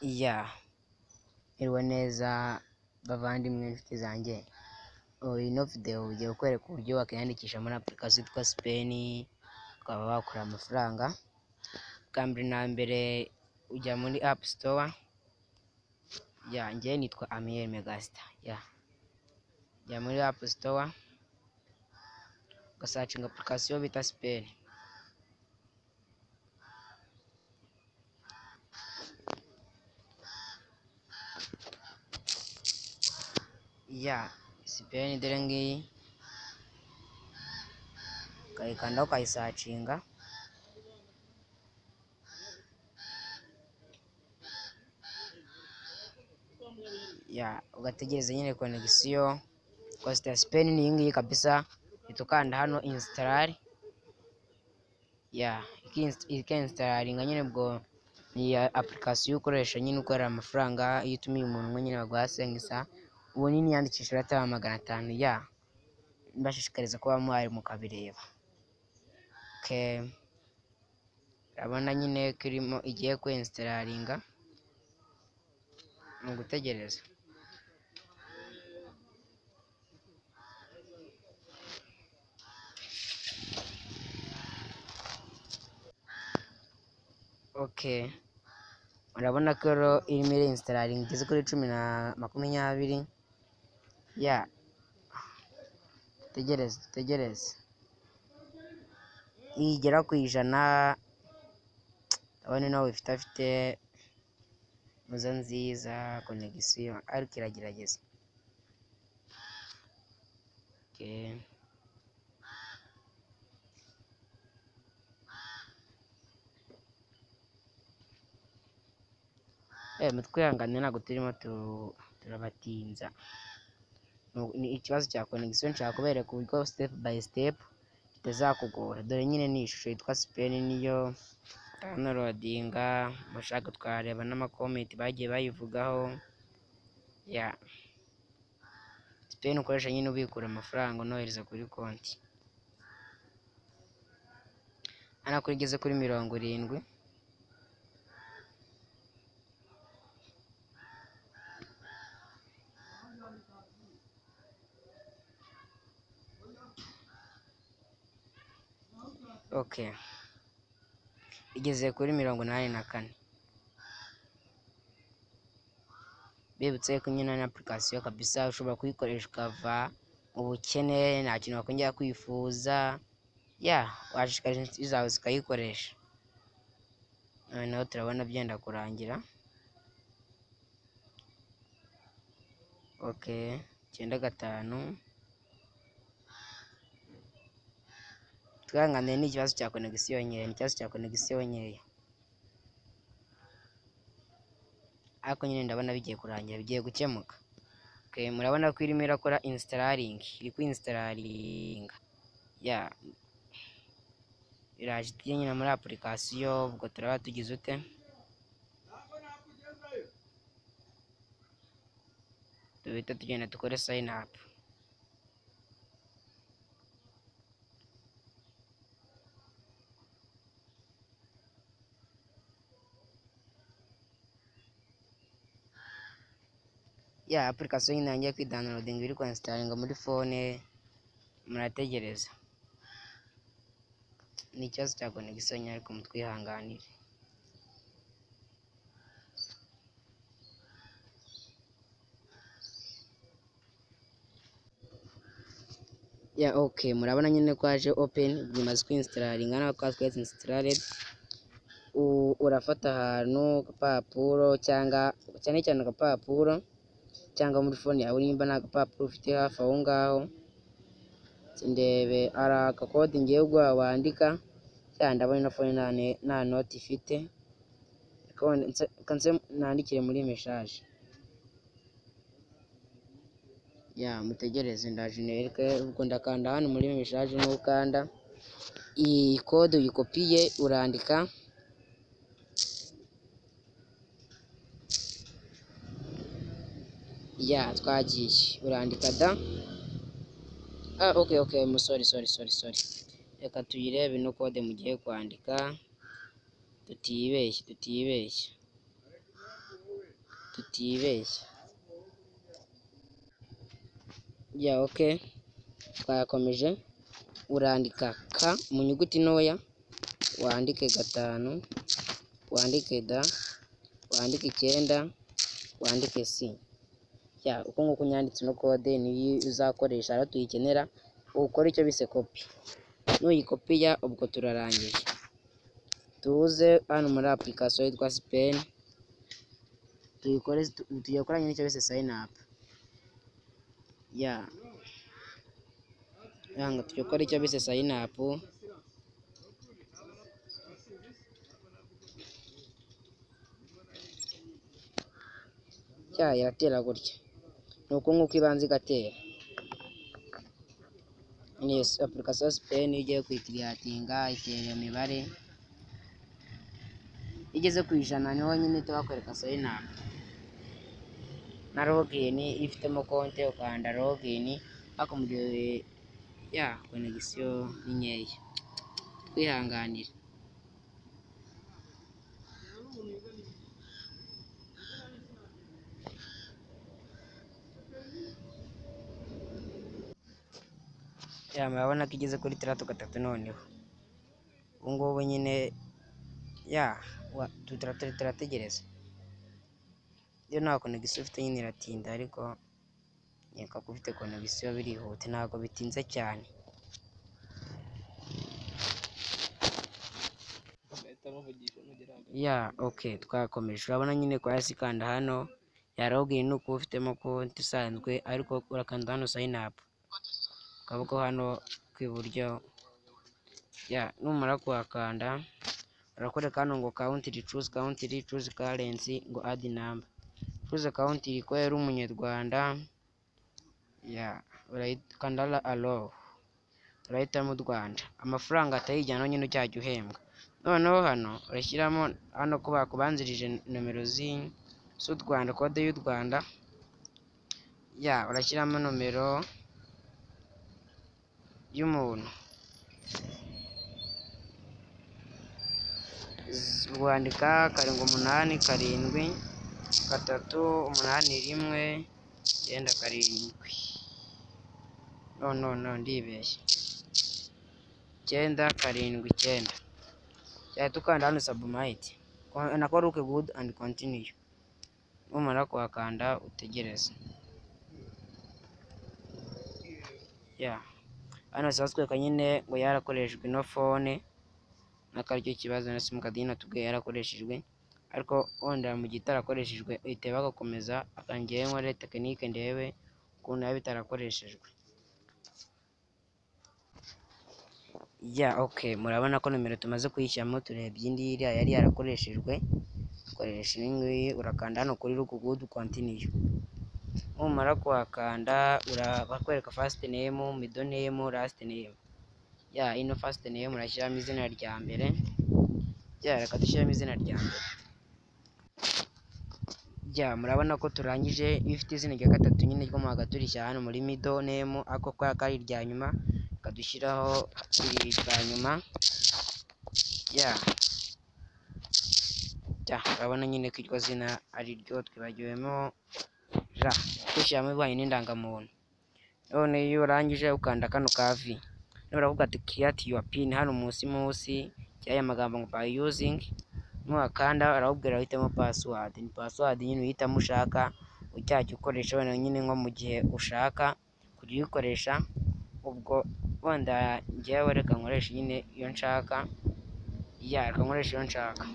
iya iriwe neza bavandimwe inshuti zanjye. Ino video ugiye kukwereka uburyo wakiyandikisha muri application yitwa Spen ukaba wakora amafaranga. Bwa mbere na mbere ujya muri App Store yanjye, nitwa Amiel Megastar. Jya muri App Store ugasacinga application bita Spen. Spen dore ngiyi, ukayikanda ukayisacinga. Ugategereza nyine connection. Costa Spen ni iyi ngiyi kabisa, uhita ukanda hano install. Ikinstalinga nyine ubwo ni application ukoresha nyine ukorera amafaranga. Iyo utumiye umuntu nyine baguha sengisa, ubu nini yandikisha urataba 500. Mbashishikariza kuba mwari mukabireba. Urabona nyine ko irimo igiye kwinstalinga, ni ugutegereza. Urabona ko irimo instalinga igeze kuri 10:20. Tegereze igera ku 100. Abone nawe afite muza nziza connection, ariko iragerageza. Mutwihangane ntabwo turimo turabatinza, ni ikibazo cya connection. Nshaka kubereka uburyo step by step bitazakugora. Dore nyine ni ishusho yitwa Spen, niyo downloadinga. Mushaka twareba n'amakomenti bagiye bayivugaho. Spen ukoresha nyine ubikura amafaranga unohereza kuri konti. Hano kuri igeze kuri 70. Igeze kuri 84. Bibutse ko nyine na application kabisa ushobora kuyikoresha ukava mu bukene, nta kintu wakongera kwifuza. Washishikariza inshuti zawe zikayikoresha. Noneho turabona byenda kurangira. 95. Twihangane ni ikibazo cya connection nkeya, ariko nyine ndabona bigiye kurangira, bigiye gukemuka. Murabona ko irimo irakora installing, iri kwinstalinga. Iraje tujye nyine muri application, ubwo turaba tugize ute. Duhita tugenda dukore sign up. Application nyine yangiye kwidownloading, iri kwinstalinga muri phone. Murategereza, ni ikibazo cya connection ariko mutwihanganire. Murabona nyine ko haje open, bimaze kwinstalinga. Naho twatwetse installed. Urafata ahantu agapapuro, cyangwa cyane agapapuro, cyangwa muri phone yawe nimba nta gapapuro ufite hafi aho ngaho. Ndebe ara akakode ngiye wandika, cyangwa ndabona na phone nta note ifite. Kanze nandikire muri message. Mutegereze ndaje nereke. Ubwo ndakanda hano muri message, n'ukanda iyi code uyikopiye urandika. Twagiye urandika da. Sorry. Reka tuyirebe ino code mugiye kwandika, tutibeshye. tutibeshya. Ya okay, twakomeje. Urandika k mu nyuguti ntoya, wandike 5, wandike d, wandike 9, wandike c. Ya uko nguko nyanditse no code niyo uzakoresha ara tuyikenera ukora icyo bise copy. Nuyikopiya ubwo turarangije. Tuze hano muri application yitwa Spen, tugiye gukora nyine icyo bise sign up. Yanga tugiye gukora icyo bise sign up. Iratera gutya, nuko nguko ibanza igatera. Ni application Spen igiye kuyikiriyatinga, itera iyo mibare igeze ku 100 niho nyine tubakwereka sign up na login. Ifitemo konte ukanda login, ariko mu gihe connection ni nkeya, twihanganira. Murabona ko igeze kuri 3 noneho. Ubu ngubu nyine turategereza. Iyo nta connection ufite nyine iratinda, ariko nyeka ko ufite connection birihuta, ntabwo bitinze cyane. Okay, twakomeje. Urabona nyine kwa hasi kanda hano ya login uko ufitemo konti isanzwe, ariko urakanda hano sign up, kaboko hano kw'iburyo. Numara kuhakanda urakwereka hano ngo country, choose country, choose currency, ngo add number. Choose country ko yari umunyarwanda. Urakanda allow, urahitamo u Rwanda. Amafaranga atayijyana nyine ucyajya uhembwa. Noneho hano urashyiramo hano ko bakubanzirije nomero z'u Rwanda, kode y'u Rwanda. Urashyiramo nomero y'umuntu, wandika 7873819. No ndibeshye, 979. Tukanda hano submit, nako look good and continue. Numara kuhakanda utegereze. Hano sasweka nyine ngo yarakoreshejwe ino phone, nakaryo kibazo na simukadi nyine tubwiye yarakoreshejwe, ariko wenda mu gihe itarakoreshejwe ihita bagakomeza akangiye nkore tekinike ndebe ukuntu yaba itarakoreshejwe. Okay, murabona ko nomero tumaze kuyishyiramo, turebye indi iriya yari yarakoreshejwe. Koresha iyi ngiyi, urakanda hano kuri look good continue. Numara kuhakanda bakwereka first name, middle name, last name. Ino first name urashyiramo izina rya mbere. Reka dushyiramo izina rya mbere. Murabona ko turangije. Iyo ufite izina rya gatatu nyine ryo mu hagati urishyira hano muri middle name, ako kwa kari irya nyuma kadushyiraho iri rya nyuma. Urabona nyine ko iryo zina ari ryo twibagiwemo dushyiramo ibanye n'indangamuntu. None iyo urangije ukanda kano ka V, baravuga ati create your pin hano munsi cyaya magambo ngo by using. Nuhakanda arabubwira uhitemo password. Ni password nyine uhitamo ushaka, ucyajya ukoresha wenda nyine nko mu gihe ushaka kujya uyikoresha. Ubwo wenda njyewe reka nkoresha nyine iyo nshaka. Reka nkoresha iyo nshaka.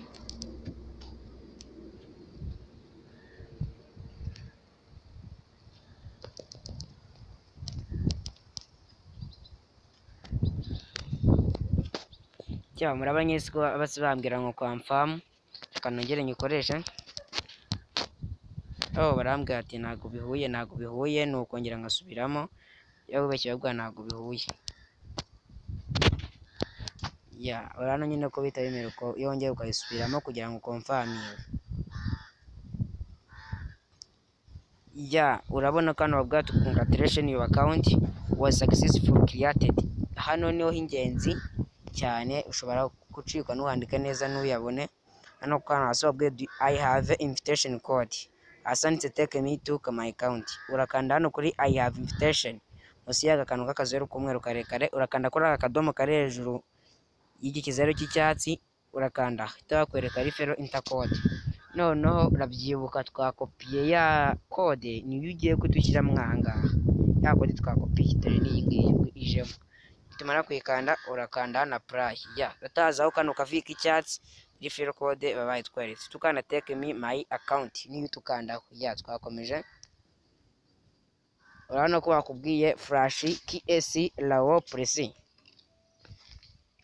Murabona nyine ko basi bambwira ngo confirm, kanongere nyikoreshe. Barambwira ati ntabwo bihuye, ni ukongera ngasubiramo. Ubeshye babwira ntabwo bihuye. Urabona nyine ko bihita bimera uko iyo wongeye ukayisubiramo kugira ngo confirminge. Urabona ko hano bavuga ati congratulations, your account was successfully created. Hano niho h'ingenzi cyane, ushobora gucika ntuhandike neza ntuyabone. Hano hasi babwiye I have invitation code. asanditse take me to my account, urakanda hano kuri I have invitation, munsi y'aka kantu k'akazeru k'umweru karekare urakanda kuri aka kadomo kari hejuru y'iki kizeru cy'icyatsi, urakanda hita bakwereka referral enter code. Noneho urabyibuka twakopiye ya code niyo ugiye kudushyiramo aha ngaha, ya code twakopiye dore n'iyi ngiyi ijemo. Tumara kuyikanda urakanda hano apply, utazaho kano kavi k'icyatsi referral code baba bayitweretse, tukanda take me my account niyo tukandaho. Twakomeje, urabona ko bakubwiye flash ks lao presi.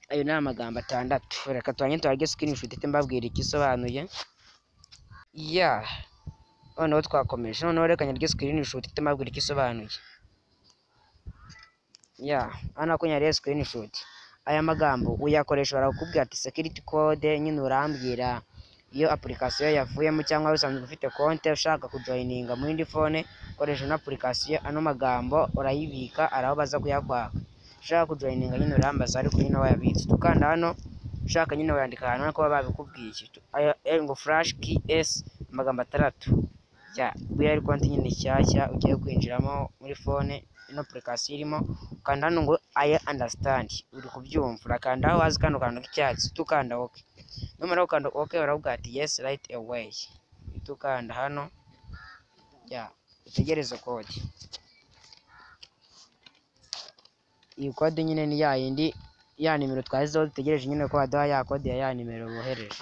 Ayo ni amagambo 6. Reka twanye tuharye screenshot mbabwira ikisobanuye. Noneho twakomeje, noneho reka nyarye screenshot mbabwira ikisobanuye. Hano ko nyarye screenshot, aya magambo uyakoresha barakubwira ati security code, nyine urambwira iyo application yavuyemo cyangwa usanzwe ufite konti ushaka kujoininga mu yindi phone ukoresha na application, ano magambo urayibika araho baza kuyakwaka. Ushaka kujoininga nyine urambaza ariko nyine wayabitse, tukanda hano ushaka nyine wandika ahantu nako baba babikubwiye ngo flash ks amagambo 6. Buriya ari konti nyine nshyashya ugiye kwinjiramo muri phone, ino application irimo, ukanda hano ngo I understand, uri kubyumva, urakanda aho wazi kano kantu k'icyatsi, tukanda OK. Numara ukanda OK baravuga ati yes right away, tukanda hano utegereze code. Iyi code nyine ni ya yindi, ya nimero twazizeho dutegereje nyine ko baduha ya code ya nimero bohereje.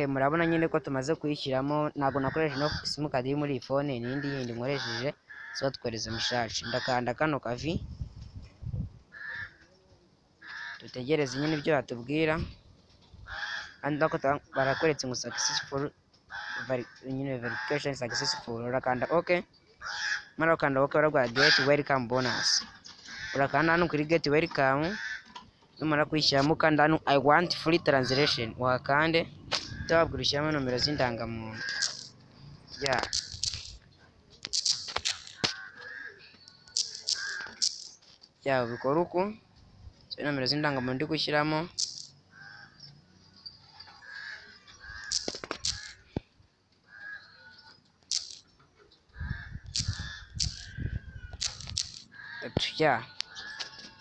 Murabona nyine ko tumaze kuyishyiramo, ntabwo nakoresha no simukadi iri muri iyi phone, n'indi yindi nkoresheje zo twohereza message. Ndakanda kano kavi dutegereze nyine ibyo batubwira, kandi barakweretse ngo successful verification successful, urakanda OK. Mara ukanda OK baraguha get welcome bonus, urakanda hano kuri get welcome. Numara kwishyiramo ukanda hano I want free translation, wakande tababwira ushyiramo nomero z'indangamuntu. Ubikora uku, nomero z'indangamuntu ndi gushyiramo.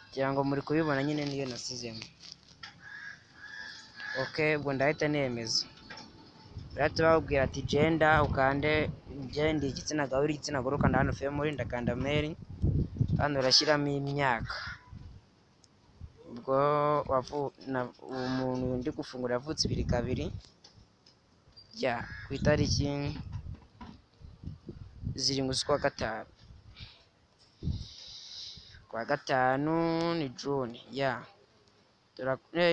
Kugira ngo muri kubibona nyine niyo nasizemo. Ubwo ndahita nemeza. Urahita bababwira ati gender, ukande gender igitsina gabo igitsina gore, ukanda hano family, ndakanda male, hano urashyiramo imyaka. Ubwo umuntu ndi gufungura yavutse 2/2 ku itariki 7 z'ukwa gatanu. Kwa gatanu ni June,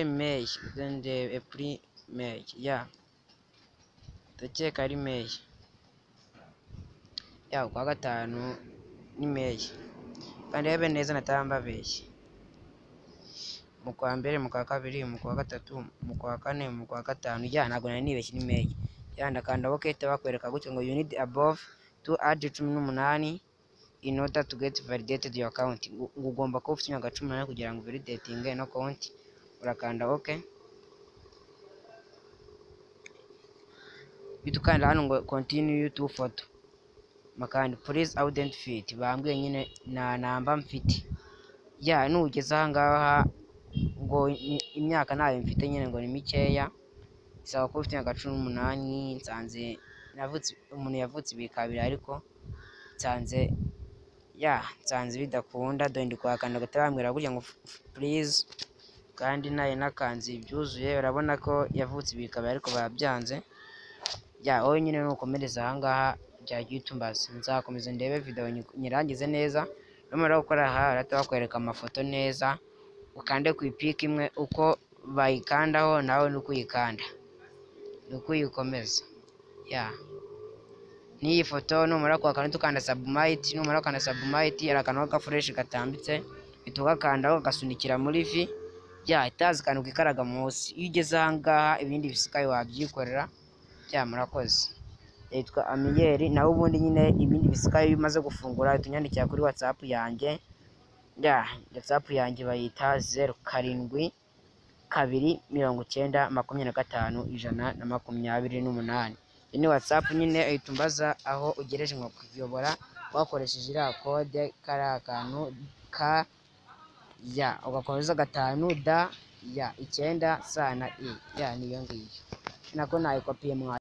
May, then April, May, ndakeka ari May. Kwa gatanu ni May, kandi rebe neza natambabeshye. Mu kwa mbere, mu kwa kabiri, mu kwa gatatu, mu kwa kane, mu kwa gatanu, ntabwo nari nibeshye ni May. Ndakanda OK, bakwereka gutya ngo you need above to add 18 in order to get validated your account. Ugomba kuba ufite imyaka 18 kugira ngo validating ino account. Urakanda OK. Bitukanda hano ngo continue to photo, makandi please identify, bambwiye nyine na namba mfite. Nugeze aha ngaha ngo imyaka nayo mfite nyine ngo ni mikeya, isaba kuba ufite imyaka 18. Nsanze umuntu yavutse 2/2 ariko nsanze bidakunda, dore ndi kwakanda gatabambwira gutya ngo please, kandi naye nakanze ibyuzuye. Urabona ko yavutse 2/2 ariko babyanze. Wowe nyine nukomereza aha ngaha byagiye utumbaza, nzakomeza ndebe video nyirangize neza. Numara gukora aha arata bakwereka amafoto neza, ukande ku ipiki imwe uko bayikandaho nawe nuko uyikanda, nuko uyikomeza. N'iyi foto numara kwakanda tukanda submit, numara kwakanda submit arakano ka fresh gatambitse bitugakandaho gasunikira muri vi. Itazi kantu kikaraga munsi. Iyo ugeze aha ngaha ibindi bisikaye wabyikorera. Murakoze. Yitwa Amiyeri, nawe ubundi nyine ibindi bisikaye bimaze gufungura tunyandikira kuri WhatsApp yanjye. WhatsApp yanjye bayita 07 295 128. Iyi ni WhatsApp nyine, uhita umbaza aho ugereje nko kuyobora wakoresheje iriya kode kariya kantu ka ya ugakomeza 5 da ya 9 sa na i ya niyo ngiyo nako nayikopiye mwa